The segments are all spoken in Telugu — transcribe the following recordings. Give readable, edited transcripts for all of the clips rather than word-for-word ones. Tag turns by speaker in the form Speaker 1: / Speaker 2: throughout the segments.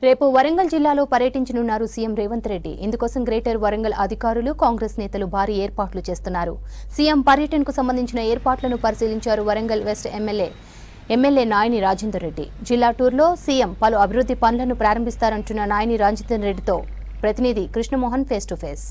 Speaker 1: రేపు వరంగల్ జిల్లాలో పర్యటించనున్నారు సీఎం రేవంత్ రెడ్డి. ఇందుకోసం గ్రేటర్ వరంగల్ అధికారులు, కాంగ్రెస్ నేతలు భారీ ఏర్పాట్లు చేస్తున్నారు. సీఎం పర్యటనకు సంబంధించిన ఏర్పాట్లను పరిశీలించారు వరంగల్ వెస్ట్ ఎమ్మెల్యే నాయని రాజేందర్ రెడ్డి. జిల్లా టూర్లో సీఎం పలు అభివృద్ధి పనులను ప్రారంభిస్తారంటున్న నాయని రాజేందర్ రెడ్డితో ప్రతినిధి కృష్ణమోహన్ ఫేస్ టు ఫేస్.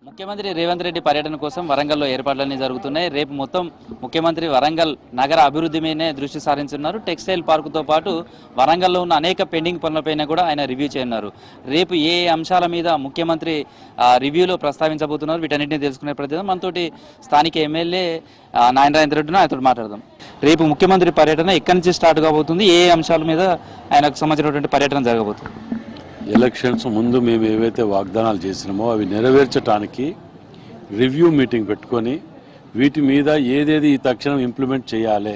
Speaker 2: ముఖ్యమంత్రి రేవంత్ రెడ్డి పర్యటన కోసం వరంగల్లో ఏర్పాట్లన్నీ జరుగుతున్నాయి. రేపు మొత్తం ముఖ్యమంత్రి వరంగల్ నగర అభివృద్ధి మీదనే దృష్టి సారించున్నారు. టెక్స్టైల్ పార్కుతో పాటు వరంగల్లో ఉన్న అనేక పెండింగ్ పనులపైన కూడా ఆయన రివ్యూ చేయనున్నారు. రేపు ఏ అంశాల మీద ముఖ్యమంత్రి రివ్యూలో ప్రస్తావించబోతున్నారు, వీటన్నింటినీ తెలుసుకునే ప్రయత్నం మనతోటి స్థానిక ఎమ్మెల్యే నాయని రాజేందర్ రెడ్డి ఆయనతో మాట్లాడదాం. రేపు ముఖ్యమంత్రి పర్యటన ఎక్కడి నుంచి స్టార్ట్ కాబోతుంది, ఏ అంశాల మీద ఆయనకు సంబంధించినటువంటి పర్యటన జరగబోతుంది?
Speaker 3: ఎలక్షన్స్ ముందు మేము ఏవైతే వాగ్దానాలు చేసినామో అవి నెరవేర్చడానికి రివ్యూ మీటింగ్ పెట్టుకొని వీటి మీద ఏదేది ఈ తక్షణం ఇంప్లిమెంట్ చేయాలి,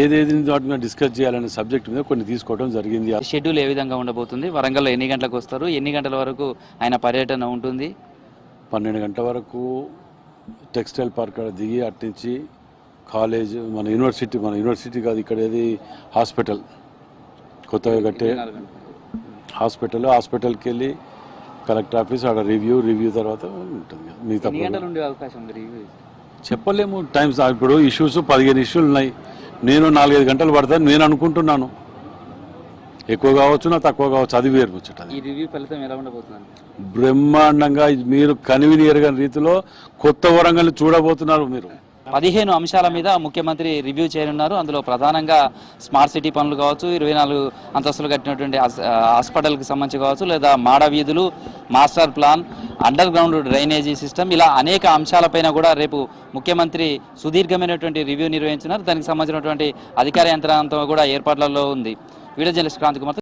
Speaker 3: ఏదేది వాటి మీద డిస్కస్ చేయాలనే సబ్జెక్ట్ మీద కొన్ని తీసుకోవడం జరిగింది.
Speaker 2: షెడ్యూల్ ఏ విధంగా ఉండబోతుంది? వరంగల్లో ఎన్ని గంటలకు వస్తారు, ఎన్ని గంటల వరకు ఆయన పర్యటన ఉంటుంది?
Speaker 3: 12 గంటల వరకు టెక్స్టైల్ పార్క్ దిగి అట్నుంచి కాలేజ్, మన యూనివర్సిటీ కాదు, ఇక్కడ ఏది హాస్పిటల్ కొత్తగా కట్టే హాస్పిటల్కి వెళ్ళి కలెక్టర్ ఆఫీస్ ఆడ రివ్యూ తర్వాత ఉంటుంది. మిగతా చెప్పలేము టైమ్స్. ఇప్పుడు ఇష్యూస్ 15 ఇష్యూలు ఉన్నాయి. నేను 4-5 గంటలు పడతాను నేను అనుకుంటున్నాను. ఎక్కువ కావచ్చు, నా తక్కువ కావచ్చు, అది వేరు ముచ్చట.
Speaker 2: ఈ రివ్యూ ఫలితం ఎలా ఉండబోతుంది?
Speaker 3: బ్రహ్మాండంగా మీరు కనివిని ఎరగని రీతిలో కొత్త వరంగల్ని చూడబోతున్నారు. మీరు
Speaker 2: 15 అంశాల మీద ముఖ్యమంత్రి రివ్యూ చేయనున్నారు. అందులో ప్రధానంగా స్మార్ట్ సిటీ పనులు కావచ్చు, 24 అంతస్తులు కట్టినటువంటి హాస్పిటల్కి సంబంధించి కావచ్చు, లేదా మాడ వీధులు, master plan, under ground drainage system, ఇలా అనేక అంశాలపైన కూడా రేపు ముఖ్యమంత్రి సుదీర్ఘమైనటువంటి రివ్యూ నిర్వహించినారు. దానికి సంబంధించినటువంటి అధికార యంత్రాంగంతో కూడా ఏర్పాట్లలో ఉంది. Video journalist Kranti Kumar.